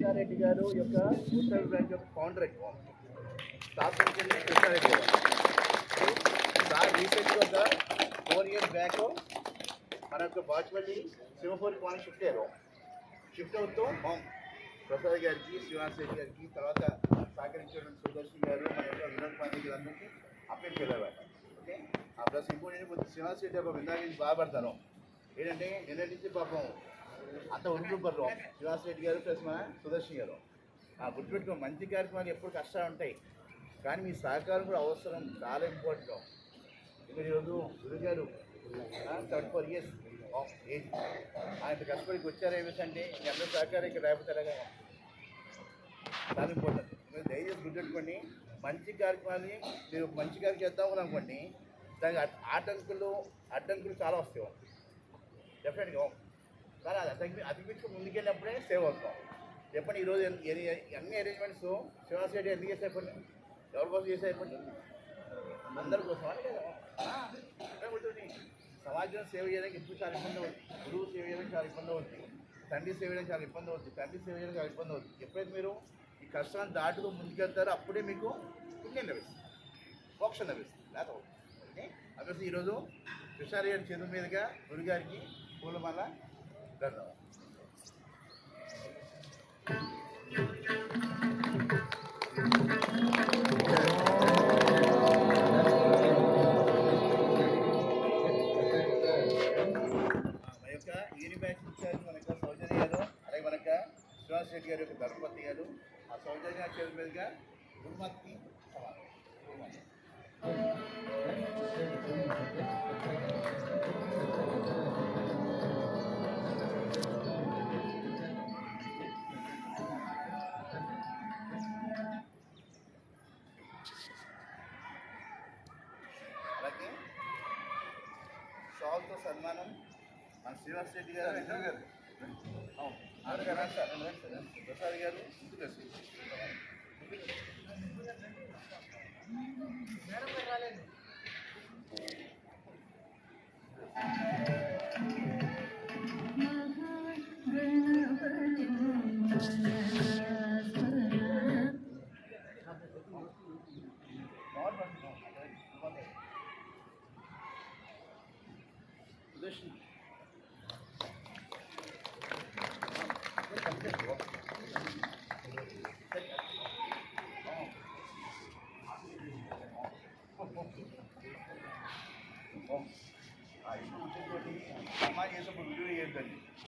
కృష్ణారెడ్డి గారు యొక్క ఉత్తర బ్రాంచ్ యొక్క ఫౌండర్ ఎక్కువ స్థాపించింది కృష్ణారెడ్డి గారు. సార్ రీసెంట్గా ఒక 4 years బ్యాక్ మన యొక్క బాచుపల్లి సింహపూరి కాలనీ షిఫ్ట్ అవుతూ ప్రసాద్ గారికి, శ్రీనివాస్ రెడ్డి గారికి, తర్వాత సహకరించినటువంటి సుదర్శన్ గారు, మన యొక్క వినోద్ పాండే గారు అందరికీ అప్పీల్ చేయలేవారు. ఓకే, ఆ ప్లస్ ఇంకోటి కొంచెం శ్రీనివాస్ రెడ్డి ఒక విందా నుంచి బాధపడతాను ఏంటంటే నిన్నటి నుంచి పాపం అంత ఉరుకుపడరు శ్రీనివాస్ రెడ్డి గారు ప్లస్ మన సుదర్శన్ గారు. గుర్తుపెట్టుకో, మంచి కార్యక్రమాలు ఎప్పుడు కష్టాలు ఉంటాయి, కానీ మీ సహకారం కూడా అవసరం, చాలా ఇంపార్టెంట్. మీరు ఈరోజు గురుగారు 34 years ఆఫ్ ఏజ్ ఆయన కష్టపడికి వచ్చారు. ఏమిటి అంటే మీ అందరూ సహకారం ఇక్కడ లేకపోతారా కదా, చాలా ఇంపార్టెంట్. మీరు దయచేసి గుర్తుపెట్టుకోండి, మంచి కార్యక్రమాన్ని మీరు మంచి కార్యం చేద్దామని అనుకోండి, దానికి అడ్డంకులు చాలా వస్తాయి డెఫినెట్గా. కానీ అది అతికించుకు ముందుకెళ్ళినప్పుడే సేవ్ అవుతాం. చెప్పండి, ఈరోజు అన్ని అరేంజ్మెంట్స్ శ్రీనివాస్ రెడ్డి ఎందుకు చేసేపండి, ఎవరి కోసం చేసేపండి, అందరి కోసం అని కదా. సమాజం సేవ చేయడానికి ఎప్పుడు చాలా ఇబ్బంది అవుతుంది, గురువు సేవ చేయడానికి చాలా ఇబ్బంది అవుతుంది, తండ్రి సేవ చేయడానికి చాలా ఇబ్బంది అవుతుంది, తండ్రి సేవ చేయడానికి చాలా ఇబ్బంది అవుతుంది. ఎప్పుడైతే మీరు ఈ కష్టాన్ని దాటుకు ముందుకెళ్తారో అప్పుడే మీకు పుణ్యం లభిస్తుంది, మోక్షం లభిస్తుంది. లేకపోతే ఓకే. అందుకోసం ఈరోజు కృష్ణారెడ్డి గారి చేతుల మీదుగా గురుగారికి పూలమాల ధన్యవాదాలు. మనకు సౌజన్య గారు, అలాగే మనక శ్రీనివాస్ రెడ్డి గారి యొక్క ధర్మపతి గారు, ఆ సౌజన్య గారి చేతుల మీదుగా గురుమతి అలాగే షాల్తో సన్మానం మన శ్రీనివాస్ రెడ్డి గారు, ప్రసాద్ గారు మేడం రాలేదు.